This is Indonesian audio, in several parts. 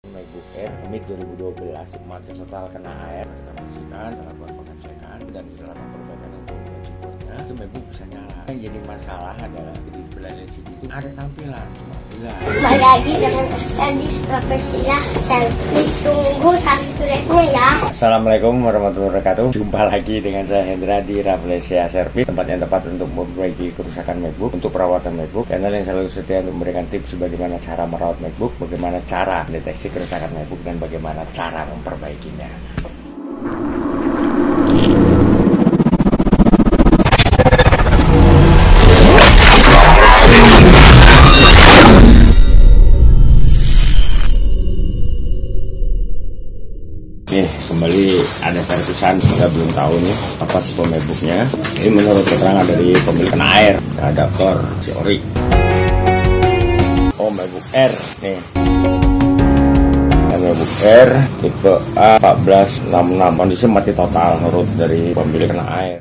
MacBook Air Mid 2012 mati total kena air, kita bersihkan, kita lakukan pengecekan dan kita lakukan perbaikan untuk keyboardnya. Itu MacBook bisa nyala. Yang jadi masalah adalah di display LCD itu ada tampilan cuma gelap. Kembali lagi dengan Rizky di Rafflesia Selfie. Tunggu subscribe-nya ya. Assalamualaikum warahmatullahi wabarakatuh. Jumpa lagi dengan saya Hendra di Rafflesia Service, tempat yang tepat untuk memperbaiki kerusakan MacBook, untuk perawatan MacBook. Channel yang selalu setia untuk memberikan tips bagaimana cara merawat MacBook, bagaimana cara mendeteksi kerusakan MacBook, dan bagaimana cara memperbaikinya. Kembali ada servisan, kita belum tahu nih apa tipe MacBooknya. Ini menurut keterangan dari pemilik kena air, adaptor si ori. Oh, MacBook Air nih. MacBook Air tipe A1466, kondisi mati total menurut dari pemilik kena air.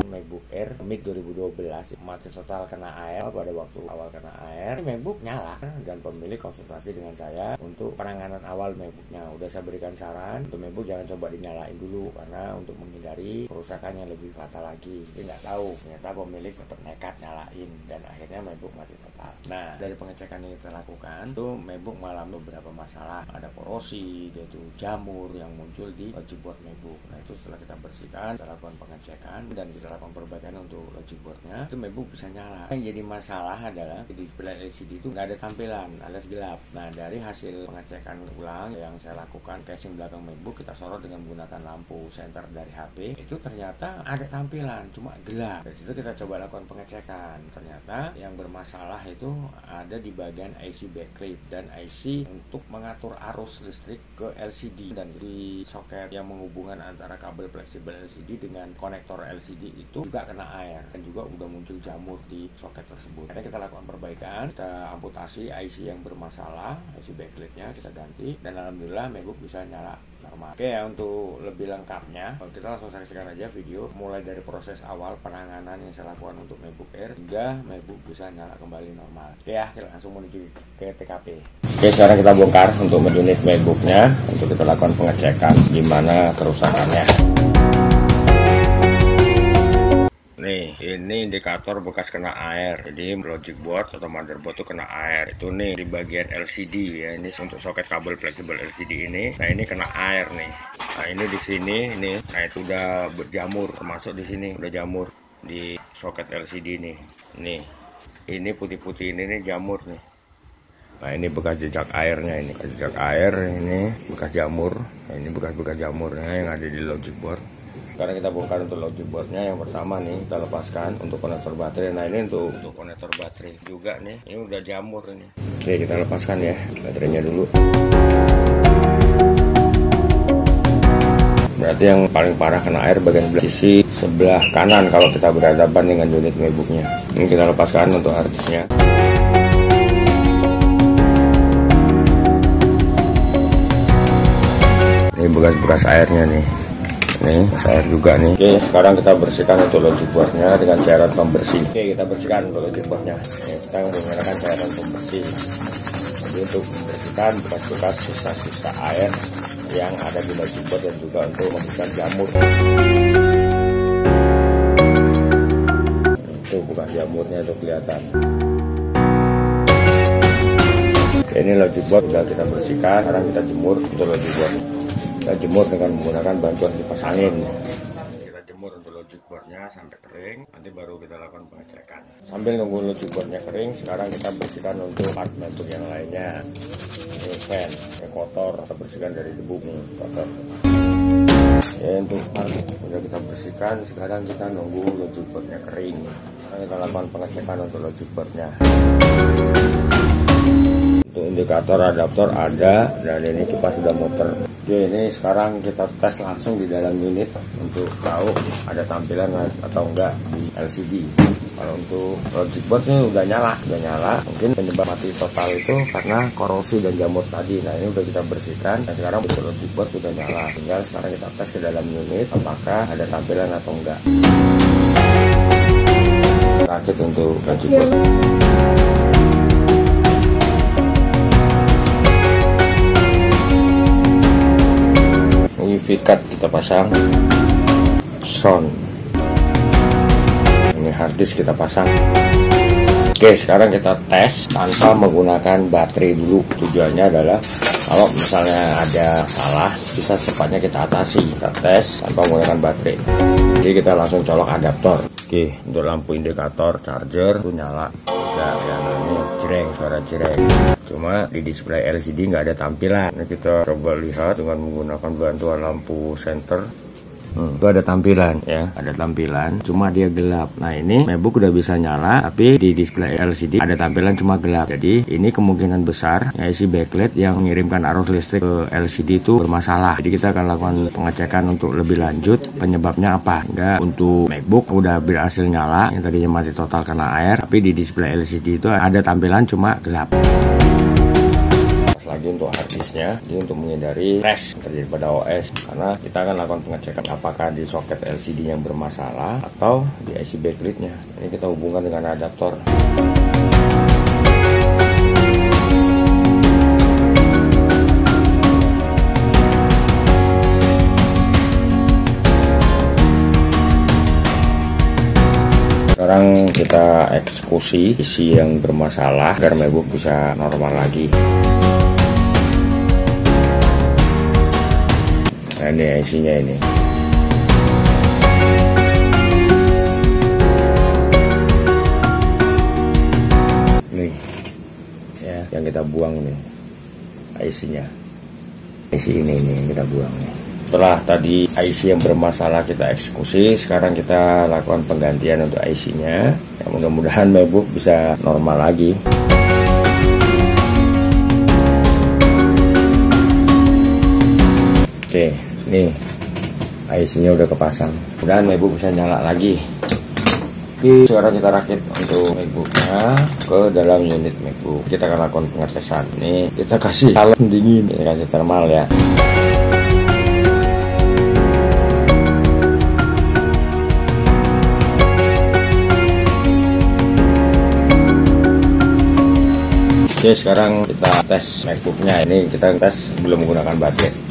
MacBook Air Mid 2012 mati total kena air. Pada waktu awal kena air, MacBook nyala dan pemilik konsultasi dengan saya untuk penanganan awal MacBooknya. Udah saya berikan saran untuk MacBook jangan coba dinyalain dulu karena untuk menghindari kerusakan yang lebih fatal lagi. Dia nggak tahu, ternyata pemilik tetap nekat nyalain dan akhirnya MacBook mati total. Nah, dari pengecekan yang kita lakukan tuh MacBook mengalami beberapa masalah. Ada korosi, yaitu jamur yang muncul di keyboard MacBook. Nah, itu setelah kita bersihkan, kita lakukan pengecekan dan kita lakukan perbaikan untuk keyboardnya, itu MacBook bisa nyala. Yang jadi masalah adalah di display LCD itu nggak ada tampilan alias gelap. Nah, dari hasil pengecekan ulang yang saya lakukan, casing belakang MacBook kita sorot dengan menggunakan lampu senter dari HP, itu ternyata ada tampilan cuma gelap. Dari situ kita coba lakukan pengecekan, ternyata yang bermasalah itu ada di bagian IC backlight dan IC untuk mengatur arus listrik ke LCD, dan di soket yang menghubungkan antara kabel fleksibel LCD dengan konektor LCD itu juga kena air dan juga udah muncul jamur di soket tersebut. Akhirnya kita lakukan perbaikan, kita amputasi IC yang bermasalah, IC backlightnya kita ganti, dan alhamdulillah MacBook bisa nyala normal. Oke ya, untuk lebih lengkapnya kita langsung saksikan aja video mulai dari proses awal penanganan yang saya lakukan untuk MacBook Air hingga MacBook bisa nyala kembali normal. Oke ya, kita langsung menuju ke TKP. Oke, sekarang kita bongkar untuk unit MacBooknya untuk kita lakukan pengecekan gimana kerusakannya. Nih, ini indikator bekas kena air. Jadi logic board atau motherboard itu kena air. Itu nih di bagian LCD ya. Ini untuk soket kabel fleksibel LCD ini. Nah, ini kena air nih. Nah, ini di sini ini. Nah, itu udah berjamur, termasuk di sini udah jamur di soket LCD nih. Nih. Ini putih-putih ini nih jamur nih. Nah, ini bekas jejak airnya, ini bekas jejak air, ini bekas jamur. Nah, ini bekas-bekas jamurnya yang ada di logic board. Sekarang kita bongkar untuk logic boardnya. Yang pertama nih kita lepaskan untuk konektor baterai. Nah, ini untuk konektor baterai juga nih. Ini udah jamur ini. Oke, kita lepaskan ya baterainya dulu. Berarti yang paling parah kena air bagian sisi sebelah kanan kalau kita berhadapan dengan unit MacBooknya. Ini kita lepaskan untuk harddisknya. Ini bekas-bekas airnya nih. Nih, air juga nih. Oke, sekarang kita bersihkan untuk logic boardnya dengan cairan pembersih. Oke, kita bersihkan untuk logic boardnya. Kita menggunakan cairan pembersih. Jadi untuk membersihkan bekas-bekas sisa-sisa air yang ada di logic board dan juga untuk membersihkan jamur. Itu bekas jamurnya itu kelihatan. Oke, ini logic board sudah kita bersihkan. Sekarang kita jemur untuk logic board. Kita jemur dengan menggunakan bantuan kipas angin. Kita jemur untuk logic boardnya sampai kering, nanti baru kita lakukan pengecekan. Sambil nunggu logic boardnya kering, sekarang kita bersihkan untuk part MacBook yang lainnya. Ini fan, yang kotor, kita bersihkan dari debu nih, kotor. Ya, untuk part sudah kita bersihkan, sekarang kita nunggu logic boardnya kering. Kita lakukan pengecekan untuk logic boardnya. Untuk indikator adaptor ada, dan ini kipas sudah muter. Oke, ini sekarang kita tes langsung di dalam unit untuk tahu ada tampilan atau enggak di LCD. Kalau untuk logic board ini udah nyala. Mungkin penyebab mati total itu karena korosi dan jamur tadi. Nah, ini udah kita bersihkan dan sekarang untuk logic board sudah nyala. Tinggal sekarang kita tes ke dalam unit apakah ada tampilan atau enggak. Rakit untuk logic board. SD card kita pasang, sound, ini hard disk kita pasang. Oke, sekarang kita tes tanpa menggunakan baterai dulu. Tujuannya adalah kalau misalnya ada salah, bisa cepatnya kita atasi. Kita tes tanpa menggunakan baterai. Jadi kita langsung colok adaptor. Oke, untuk lampu indikator charger itu nyala. Udah ya, ini jreng, suara jreng. Cuma di display LCD nggak ada tampilan. Ini kita coba lihat dengan menggunakan bantuan lampu senter. Itu ada tampilan ya, ada tampilan, cuma dia gelap. Nah ini MacBook udah bisa nyala, tapi di display LCD ada tampilan cuma gelap. Jadi ini kemungkinan besar ya, IC backlight yang mengirimkan arus listrik ke LCD itu bermasalah. Jadi kita akan lakukan pengecekan untuk lebih lanjut penyebabnya apa. Enggak, untuk MacBook udah berhasil nyala, yang tadinya mati total karena air, tapi di display LCD itu ada tampilan cuma gelap. Lagi untuk harddisknya, ini untuk menghindari crash terjadi pada OS, karena kita akan lakukan pengecekan apakah di soket LCD yang bermasalah atau di IC backlightnya. Ini kita hubungkan dengan adaptor. Sekarang kita eksekusi isi yang bermasalah agar MacBook bisa normal lagi. Nah, ini IC-nya ini. Nih, ya, yang kita buang nih, IC-nya. IC ini nih yang kita buang nih. Setelah tadi IC yang bermasalah kita eksekusi, sekarang kita lakukan penggantian untuk IC-nya. Ya, mudah-mudahan MacBook bisa normal lagi. Oke. Nih, IC-nya udah kepasang. Mudah-mudahan MacBook bisa nyala lagi. Oke, sekarang kita rakit untuk MacBook-nya ke dalam unit MacBook. Kita akan lakukan pengetesan. Nih, kita kasih alat dingin, kita kasih thermal ya. Oke, sekarang kita tes MacBook-nya. Ini kita tes belum menggunakan baterai.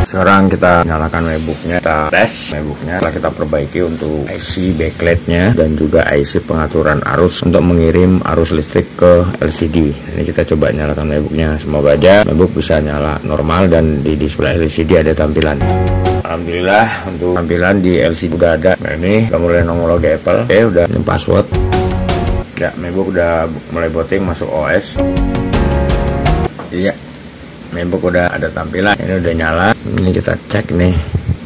Sekarang kita nyalakan MacBook-nya, kita tes MacBook-nya. Setelah kita perbaiki untuk IC backlight-nya dan juga IC pengaturan arus untuk mengirim arus listrik ke LCD. Ini kita coba nyalakan MacBook-nya. Semoga aja MacBook bisa nyala normal dan di display LCD ada tampilan. Alhamdulillah untuk tampilan di LCD udah ada. Nah, ini udah mulai nongol logo Apple. Oke, udah ini password. Ya, MacBook udah mulai booting masuk OS. Iya, MacBook udah ada tampilan. Ini udah nyala. Ini kita cek nih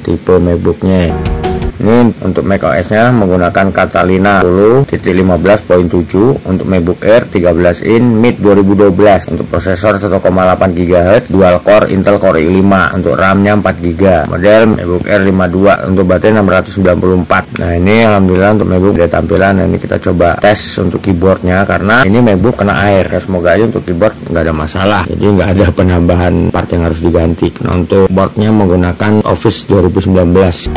tipe MacBooknya. Ini untuk macOS-nya menggunakan Catalina 10.15.7, untuk MacBook Air 13 in mid 2012, untuk prosesor 1,8 GHz, dual core Intel Core i5, untuk RAM-nya 4 GB, model MacBook Air 52, untuk baterai 694. Nah ini alhamdulillah untuk MacBook ada tampilan. Nah, ini kita coba tes untuk keyboardnya, karena ini MacBook kena air. Ya, semoga aja untuk keyboard nggak ada masalah, jadi nggak ada penambahan part yang harus diganti. Nah, untuk boardnya menggunakan Office 2019.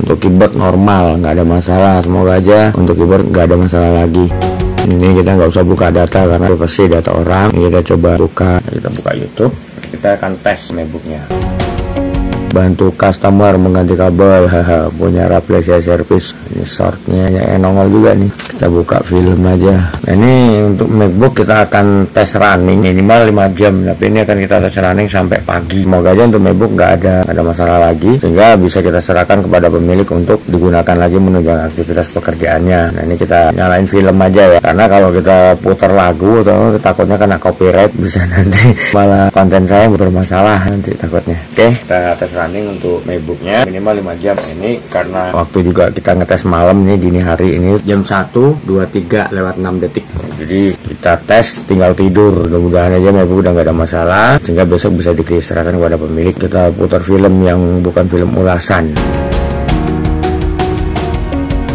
Untuk keyboard normal, nggak ada masalah. Semoga aja untuk keyboard nggak ada masalah lagi. Ini kita nggak usah buka data karena pasti data orang. Ini kita coba buka, kita buka YouTube. Kita akan tes MacBooknya. Bantu customer mengganti kabel, punya replace service. Ini shortnya yang nongol juga nih. Kita buka film aja. Nah ini untuk MacBook kita akan tes running minimal 5 jam, tapi ini akan kita tes running sampai pagi. Semoga aja untuk MacBook nggak ada masalah lagi, sehingga bisa kita serahkan kepada pemilik untuk digunakan lagi menunjang aktivitas pekerjaannya. Nah ini kita nyalain film aja ya, karena kalau kita putar lagu atau takutnya kena copyright, bisa nanti malah konten saya bermasalah nanti takutnya. Oke, kita tes running untuk MacBooknya minimal 5 jam. Ini karena waktu juga kita ngetes malam nih, dini hari ini jam 1:23 lewat 6 detik. Jadi kita tes tinggal tidur. Mudah-mudahan aja MacBook udah nggak ada masalah, sehingga besok bisa diserahkan kepada pemilik. Kita putar film yang bukan film ulasan.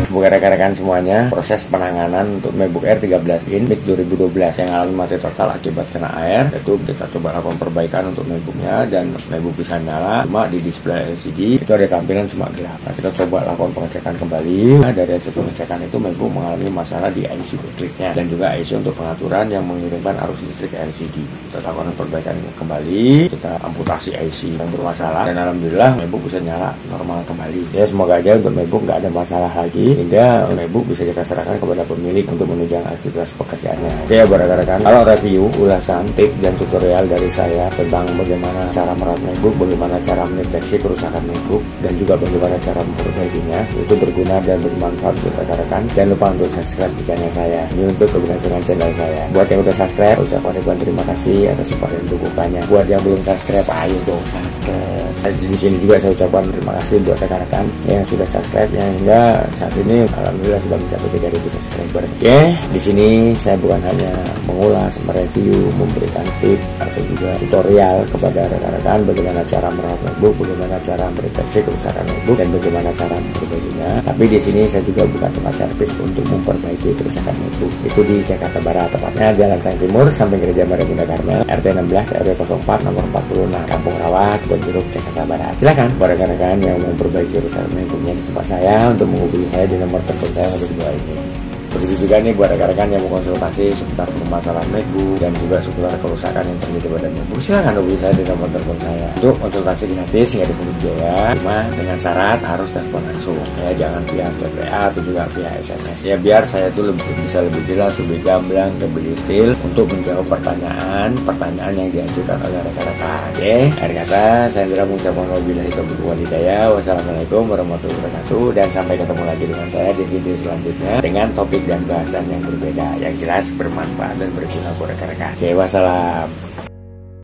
Semoga buat rekan-rekan semuanya, proses penanganan untuk MacBook Air 13 in mid 2012 yang alami mati total akibat kena air, itu kita coba lakukan perbaikan untuk MacBooknya dan MacBook bisa nyala, cuma di display LCD itu ada tampilan cuma gelap. Nah, kita coba lakukan pengecekan kembali. Nah, dari hasil pengecekan itu MacBook mengalami masalah di IC listriknya dan juga IC untuk pengaturan yang mengirimkan arus listrik ke LCD. Kita lakukan perbaikan kembali, kita amputasi IC yang bermasalah dan alhamdulillah MacBook bisa nyala normal kembali. Ya semoga aja untuk MacBook nggak ada masalah lagi sehingga MacBook bisa kita serahkan kepada pemilik untuk menunjang aktivitas pekerjaannya. Oke ya rekan-rekan, kalau review, ulasan, tips dan tutorial dari saya tentang bagaimana cara merawat MacBook, bagaimana cara mendeteksi kerusakan MacBook dan juga bagaimana cara memperbaikinya, itu berguna dan bermanfaat untuk rekan-rekan. Jangan lupa untuk subscribe di channel saya. Ini untuk keberlangsungan channel saya. Buat yang udah subscribe, ucapkan ribuan terima kasih atas support dan dukungannya. Buat yang belum subscribe, ayo dong subscribe. Di sini juga saya ucapkan terima kasih buat rekan-rekan yang sudah subscribe, yang enggak saat ini alhamdulillah sudah mencapai 3.000 subscriber. Oke, di sini saya bukan hanya mengulas, mereview, memberikan tips atau juga tutorial kepada rekan-rekan bagaimana cara merawat MacBook, bagaimana cara mendeteksi kerusakan MacBook dan bagaimana cara memperbaikinya. Tapi di sini saya juga bukan tempat servis untuk memperbaiki kerusakan MacBook. Itu di Jakarta Barat, tepatnya Jalan Sang Timur samping Gereja Maria Bunda Karmel, RT 16 RW 04 nomor 46 Kampung Rawa, Kebon Jeruk, Jakarta Barat. Silakan buat rekan-rekan yang mau memperbaiki kerusakan MacBooknya di tempat saya untuk menghubungi saya di nomor telepon saya untuk dua ini. Begitu juga nih buat rekan-rekan yang mau konsultasi seputar permasalahan MacBook dan juga seputar kerusakan yang terjadi pada MacBook, silahkan hubungi saya di nomor telepon saya. Untuk konsultasi gratis nggak dipungut biaya, cuma dengan syarat harus telepon langsung ya, jangan via chat WA atau juga via SMS ya, biar saya tuh bisa lebih jelas, lebih gamblang, lebih detail untuk menjawab pertanyaan yang diajukan oleh rekan-rekan. Oke, akhir kata saya Indra mengucapkan wabillahi taufiq wal hidayah. Wassalamualaikum warahmatullahi wabarakatuh dan sampai ketemu lagi dengan saya di video selanjutnya dengan topik dan bahasan yang berbeda, yang jelas bermanfaat dan berguna buat rekan-rekan. Oke, wassalam.